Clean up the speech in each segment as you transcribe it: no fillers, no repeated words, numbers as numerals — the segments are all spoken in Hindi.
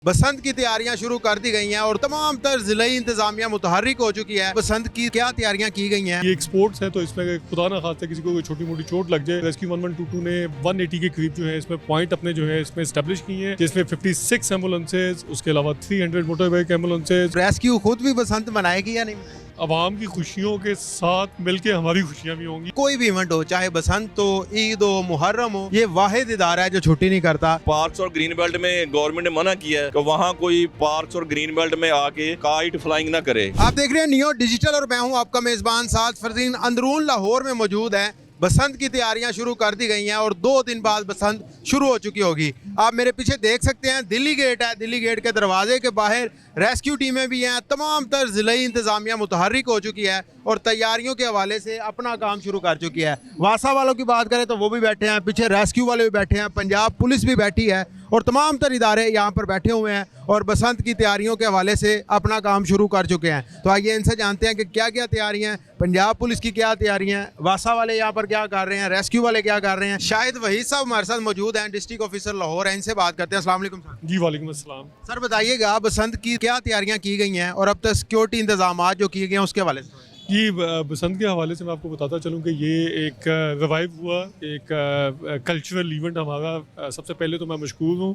बसंत की तैयारियां शुरू कर दी गई हैं और तमाम तर जिले इंतजामिया मुतहर्रिक हो चुकी है। बसंत की क्या तैयारियां की गई हैं? ये एक स्पोर्ट्स है तो इसमें खुदा ना खास्ता किसी को कोई छोटी मोटी चोट लग जाए। रेस्क्यू 1122 ने 180 के करीब जो है इसमें पॉइंट अपने जो है इसमें एस्टेब्लिश किए हैं, जिसमें 56 एम्बुलेंसेज, उसके अलावा 300 मोटर बाइक एम्बुलेंसेज। रेस्क्यू खुद भी बसंत मनाएगी या नहीं मनाएगी? आवाम की खुशियों के साथ मिलके हमारी खुशियां भी होंगी। कोई भी इवेंट हो, चाहे बसंत हो, ईद हो, मुहर्रम हो, ये वाहिद इदारा है जो छुट्टी नहीं करता। पार्क्स और ग्रीन बेल्ट में गवर्नमेंट ने मना किया है कि वहाँ कोई पार्क्स और ग्रीन बेल्ट में आके काइट फ्लाइंग ना करे। आप देख रहे हैं नियो डिजिटल और मैं हूं आपका मेजबान साद फरदीन। अंदरून लाहौर में मौजूद है। बसंत की तैयारियां शुरू कर दी गई हैं और 2 दिन बाद बसंत शुरू हो चुकी होगी। आप मेरे पीछे देख सकते हैं दिल्ली गेट है। दिल्ली गेट के दरवाजे के बाहर रेस्क्यू टीमें भी हैं। तमाम तर जिले इंतजामिया मुतहर्रिक हो चुकी है और तैयारियों के हवाले से अपना काम शुरू कर चुकी है। वासा वालों की बात करें तो वो भी बैठे हैं, पीछे रेस्क्यू वाले भी बैठे हैं, पंजाब पुलिस भी बैठी है और तमाम तर इदारे यहाँ पर बैठे हुए हैं और बसंत की तैयारियों के हवाले से अपना काम शुरू कर चुके हैं। तो आइए इनसे जानते हैं कि क्या क्या तैयारियां हैं, पंजाब पुलिस की क्या तैयारियां हैं, वासा वाले यहाँ पर क्या कर रहे हैं, रेस्क्यू वाले क्या कर रहे हैं। शायद वही साहब हमारे साथ मौजूद हैं, डिस्ट्रिक्ट ऑफिसर लाहौर है, इनसे बात करते हैं। अस्सलाम वालेकुम सर। जी वालेकुम अस्सलाम। सर बताइएगा बसंत की क्या तैयारियां की गई हैं और अब तक सिक्योरिटी इंतजाम जो किए गए हैं उसके हवाले से। जी बसंत के हवाले से मैं आपको बताता चलूँ कि ये एक रिवाइव हुआ एक कल्चरल इवेंट हमारा। सबसे पहले तो मैं मशकूर हूँ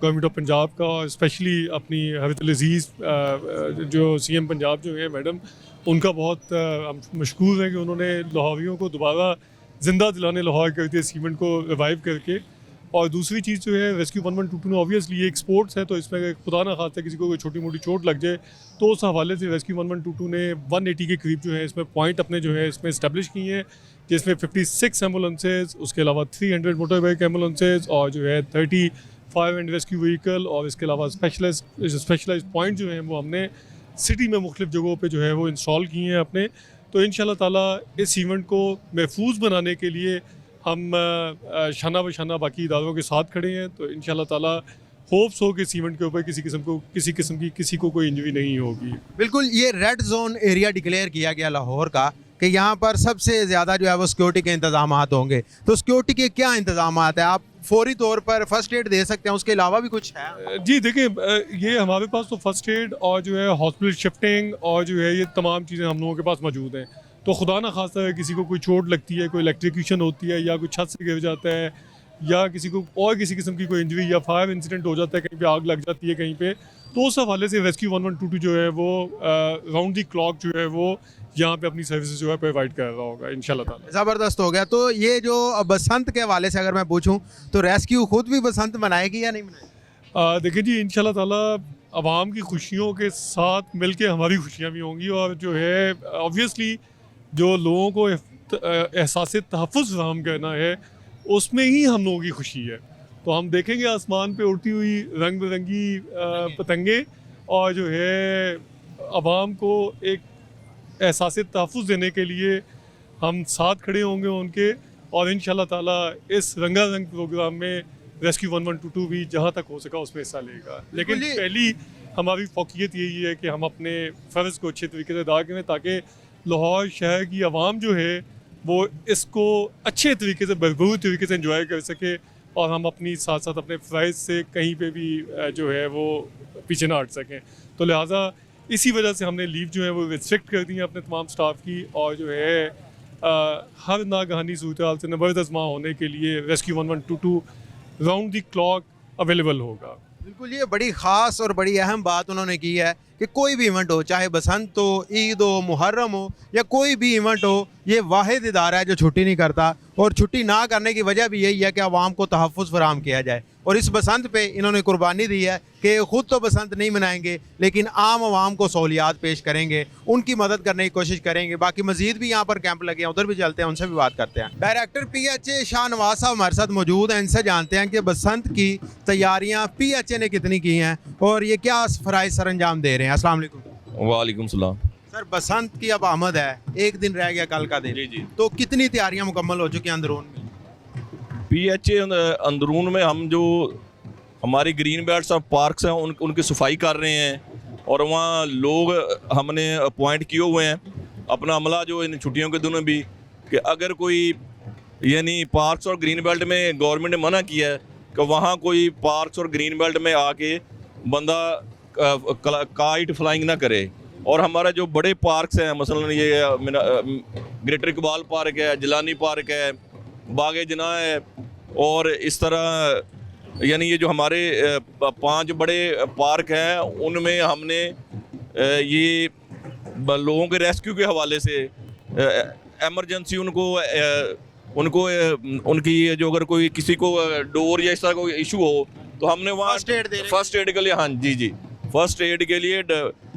गवर्नमेंट ऑफ पंजाब का और स्पेशली अपनी हरत अजीज़ जो सीएम पंजाब जो है मैडम, उनका बहुत मशकूर है कि उन्होंने लाहौरियों को दोबारा ज़िंदा दिलाने लाहौर करके इस इवेंट को रिवाइव करके। और दूसरी चीज़ जो है रेस्क्यू 1122 ऑब्वियसली एक स्पोर्ट्स है तो इसमें खुदा ना खास्ता किसी को कोई छोटी मोटी चोट लग जाए तो उस हवाले से रेस्क्यू 1122 ने 180 के करीब जो है इसमें पॉइंट अपने जो है इसमें इस्टेब्लिश किए हैं, जिसमें 56 एम्बुलेंसेज, उसके अलावा 300 मोटर बाइक एम्बुलेंसेज और जो है 30 फायर एंड रेस्क्यू व्हीकल और इसके अलावा स्पेशलाइज पॉइंट जो हैं वो हमने सिटी में मुख्तलिफ जगहों पर जो है वो इंस्टॉल किए हैं अपने। तो इंशाल्लाह ताला इस इवेंट को महफूज बनाने के लिए हम शाना बशाना बाकी इदारों के साथ खड़े हैं। तो इंशाल्लाह ताला होप्स हो कि इस इवेंट के ऊपर किसी किस्म की किसी को कोई इंजरी नहीं होगी। बिल्कुल, ये रेड जोन एरिया डिक्लेयर किया गया लाहौर का कि यहाँ पर सबसे ज़्यादा जो है वो सिक्योरिटी के इंतजाम होंगे। तो सिक्योरिटी के क्या इंतजाम है? आप फौरी तौर पर फर्स्ट एड दे सकते हैं, उसके अलावा भी कुछ है? जी देखिए, ये हमारे पास तो फर्स्ट एड और जो है हॉस्पिटल शिफ्टिंग और जो है ये तमाम चीज़ें हम लोगों के पास मौजूद हैं। तो खुदा ना खास्ता है किसी को कोई चोट लगती है, कोई इलेक्ट्रिक्यूशन होती है या कोई छत से गिर जाता है या किसी को और किसी किस्म की कोई इंजरी या फायर इंसिडेंट हो जाता है, कहीं पे आग लग जाती है कहीं पे, तो उस हवाले से रेस्क्यू 1122 जो है वो राउंड दी क्लॉक जो है वो यहाँ पे अपनी सर्विसेज जो है प्रोवाइड कर रहा होगा इंशाल्लाह ताला। ज़बरदस्त हो गया। तो ये जो बसंत के हवाले से अगर मैं पूछूं तो रेस्क्यू खुद भी बसंत मनाएगी या नहीं मनाएगी? देखिए जी, इंशाल्लाह ताला आवाम की खुशियों के साथ मिलके हमारी खुशियाँ भी होंगी और जो है ऑब्वियसली जो लोगों को एहसास तहफ़्फ़ुज़ फराहम करना है उसमें ही हम लोगों की खुशी है। तो हम देखेंगे आसमान पे उड़ती हुई रंग बिरंगी पतंगे और जो है आवाम को एक एहसास तहफ़्फ़ुज़ देने के लिए हम साथ खड़े होंगे उनके। और इंशाल्लाह ताला इस रंगारंग प्रोग्राम में रेस्क्यू 1122 भी जहाँ तक हो सका उसमें हिस्सा लेगा। लेकिन पहली हमारी फोकियत यही है कि हम अपने फ़र्ज़ को अच्छे तरीके से अदा करें ताकि लाहौर शहर की आवाम जो है वो इसको अच्छे तरीके से भरपूर तरीके से एंजॉय कर सके और हम अपनी साथ साथ अपने फ़राइज़ से कहीं पे भी जो है वो पीछे ना हट सकें। तो लिहाजा इसी वजह से हमने लीव जो है वो रिस्ट्रिक्ट कर दी है अपने तमाम स्टाफ की और जो है हर नागहानी सूरत हाल से नबरदस्मा होने के लिए रेस्क्यू 1122 राउंड दी क्लॉक अवेलेबल होगा। बिल्कुल, ये बड़ी ख़ास और बड़ी अहम बात उन्होंने की है कि कोई भी इवेंट हो, चाहे बसंत हो, ईद हो, मुहर्रम हो या कोई भी इवेंट हो, ये वाहिद इदारा है जो छुट्टी नहीं करता और छुट्टी ना करने की वजह भी यही है कि आवाम को तहफ़्फ़ुज़ फराहम किया जाए। और इस बसंत पे इन्होंने कुर्बानी दी है कि ख़ुद तो बसंत नहीं मनाएंगे लेकिन आम आवाम को सहूलियात पेश करेंगे, उनकी मदद करने की कोशिश करेंगे। बाकी मज़ीद भी यहाँ पर कैंप लगे हैं, उधर भी चलते हैं, उनसे भी बात करते हैं। डायरेक्टर PHA शाहनवाज साहब हमारे साथ मौजूद हैं, इनसे जानते हैं कि बसंत की तैयारियाँ PHA ने कितनी की हैं और ये क्या फ़राइज़ सर अंजाम दे रहे हैं। अस्सलाम वालेकुम। वालेकुम सलाम। सर बसंत की अब आमद है, एक दिन रह गया कल का दिन। जी जी। तो कितनी तैयारियां मुकम्मल हो चुकी हैं अंदरून में? PHA अंदरून में हम जो हमारी ग्रीन बेल्ट्स और पार्क्स हैं उनकी सफाई कर रहे हैं और वहाँ लोग हमने अपॉइंट किए हुए हैं अपना अमला जो इन छुट्टियों के दिनों भी कि अगर कोई यानी पार्क्स और ग्रीन बेल्ट में गवर्नमेंट ने मना किया है कि वहाँ कोई पार्क्स और ग्रीन बेल्ट में आके बंदा काइट फ्लाइंग ना करे। और हमारा जो बड़े पार्क्स हैं, मसलन ये ग्रेटर इकबाल पार्क है, जिलानी पार्क है, बाग जना है, और इस तरह यानी ये जो हमारे 5 बड़े पार्क हैं उनमें हमने ये लोगों के रेस्क्यू के हवाले से एमरजेंसी उनको उनकी जो अगर कोई किसी को डोर या इस तरह कोई इशू हो तो हमने वहाँ फर्स्ट एड के लिए, हाँ जी फर्स्ट एड के लिए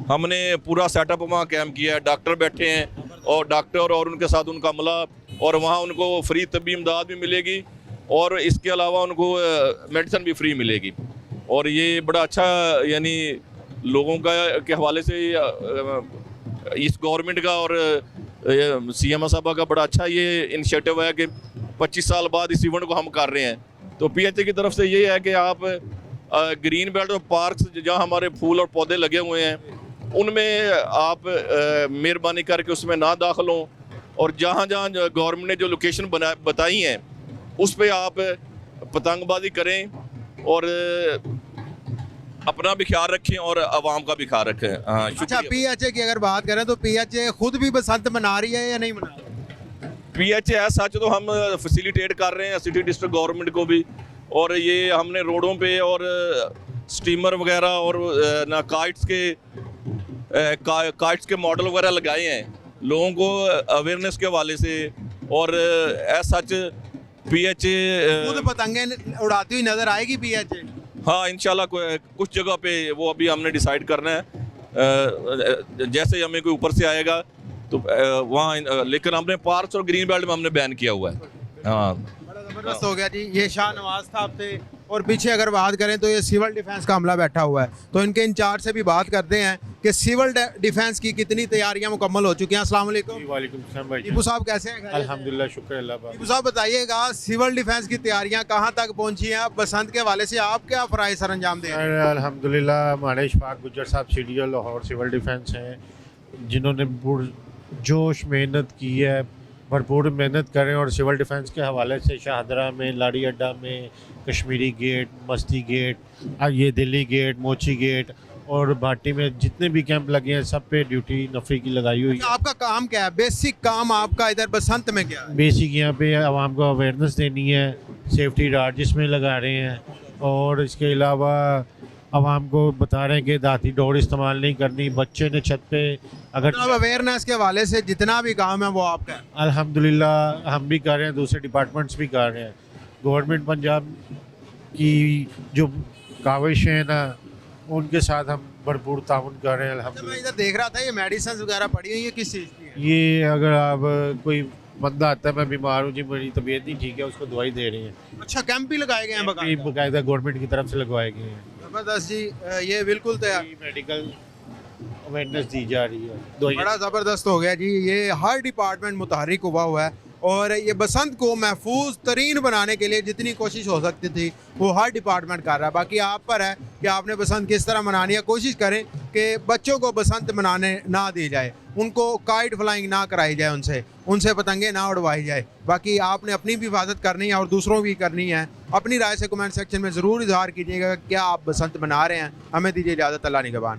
हमने पूरा सेटअप वहाँ कैंप किया है। डॉक्टर बैठे हैं और डॉक्टर और उनके साथ उनका अमला, और वहाँ उनको फ्री तबी इमदाद भी मिलेगी और इसके अलावा उनको मेडिसिन भी फ्री मिलेगी। और ये बड़ा अच्छा यानी लोगों का के हवाले से इस गवर्नमेंट का और CM साहबा का बड़ा अच्छा ये इनिशिएटिव है कि 25 साल बाद इस इवेंट को हम कर रहे हैं। तो PHA की तरफ से ये है कि आप ग्रीन बेल्ट और पार्क्स जहाँ हमारे फूल और पौधे लगे हुए हैं उनमें आप मेहरबानी करके उसमें ना दाखिल हों, और जहाँ जहाँ गवर्नमेंट ने जो लोकेशन बताई हैं उस पर आप पतंगबाजी करें और अपना भी ख्याल रखें और आवाम का भी ख्याल रखें। हाँ, अच्छा, PHA की अगर बात करें तो PHA खुद भी बसंत मना रही है या नहीं मना रही? PHA है सच तो हम फैसिलिटेट कर रहे हैं सिटी डिस्ट्रिक्ट गवर्नमेंट को भी, और ये हमने रोडों पे और स्टीमर वगैरह और ना काइट्स के मॉडल वगैरह लगाए हैं लोगों को अवेयरनेस के हवाले से। और सच PHA खुद पतंगे उड़ाती हुई नजर आएगी PHA? हाँ इंशाल्लाह कुछ जगह पे वो अभी हमने डिसाइड करना है, जैसे हमें कोई ऊपर से आएगा तो वहाँ, लेकिन हमने पार्क्स और ग्रीन बेल्ट में हमने बैन किया हुआ है। हाँ, बड़ा ज़बरदस्त हो गया जी। ये शाह नवाज साहब थे। और पीछे अगर बात करें तो ये सिविल डिफेंस का अमला बैठा हुआ है, तो इनके इंचार्ज से भी बात करते हैं कि सिविल डिफेंस की कितनी तैयारियां मुकम्मल हो चुकी हैं। अस्सलाम वालेकुम। वालेकुम सलाम भाई। टीपू साहब कैसे हैं? अल्हम्दुलिल्लाह, शुक्र अल्लाह पाक। टीपू साहब बताइएगा, सिविल डिफेंस की तैयारियां कहाँ तक पहुंची हैं? बसंत के हवाले से आप क्या फ़राइज़ सर अंजाम दे रहे हैं? अल्हम्दुलिल्लाह, हमारे इशफाक गुज्जर साहब CDO लाहौर सिविल डिफेंस हैं, जिन्होंने जोश मेहनत की है, भरपूर मेहनत करें। और सिविल डिफेंस के हवाले से शाहदरा में, लाड़ी अड्डा में, कश्मीरी गेट, मस्ती गेट, ये दिल्ली गेट, मोची गेट और भाटी में जितने भी कैंप लगे हैं सब पे ड्यूटी नफरी की लगाई हुई है। आपका काम क्या है? बेसिक काम आपका इधर बसंत में क्या है? बेसिक यहाँ पे आवाम को अवेयरनेस देनी है, सेफ्टी राड जिसमें लगा रहे हैं, और इसके अलावा आवाम को बता रहे हैं कि दाती डोर इस्तेमाल नहीं करनी। बच्चे ने छत पे अगर अवेयरनेस के हवाले से जितना भी काम है वो आपका है? अल्हम्दुलिल्लाह हम भी कर रहे हैं, दूसरे डिपार्टमेंट्स भी कर रहे हैं। गवर्नमेंट पंजाब की जो काविश है ना, उनके साथ हम भरपूर ताउन कर रहे हैं मैं अल्हम्दुलिल्लाह। इधर देख रहा था ये मेडिसिन वगैरह पड़ी हुई है, किस चीज़ की है? ये अगर आप कोई बंदा आता है, मैं बीमार हूँ जी, मेरी तबीयत नहीं ठीक है, उसको दवाई दे रही हैं। अच्छा, कैंप भी लगाए गए हैं ये बाकायदा गवर्नमेंट की तरफ से लगवाए गए हैं। जबरदस्त जी। ये बिल्कुल तैयार मेडिकल अवेयरनेस दी जा रही है, दवाई। बड़ा ज़बरदस्त हो गया जी। ये हर डिपार्टमेंट मुतहरिक हुआ हुआ है, और ये बसंत को महफूज तरीन बनाने के लिए जितनी कोशिश हो सकती थी वो हर डिपार्टमेंट कर रहा है। बाकी आप पर है कि आपने बसंत किस तरह मनानी है। कोशिश करें कि बच्चों को बसंत मनाने ना दी जाए, उनको काइट फ्लाइंग ना कराई जाए, उनसे पतंगे ना उड़वाई जाए। बाकी आपने अपनी भी हिफाजत करनी है और दूसरों की करनी है। अपनी राय से कमेंट सेक्शन में ज़रूर इजहार कीजिएगा क्या आप बसंत मना रहे हैं। हमें दीजिए इजाज़त। अल्लाह निगहबान।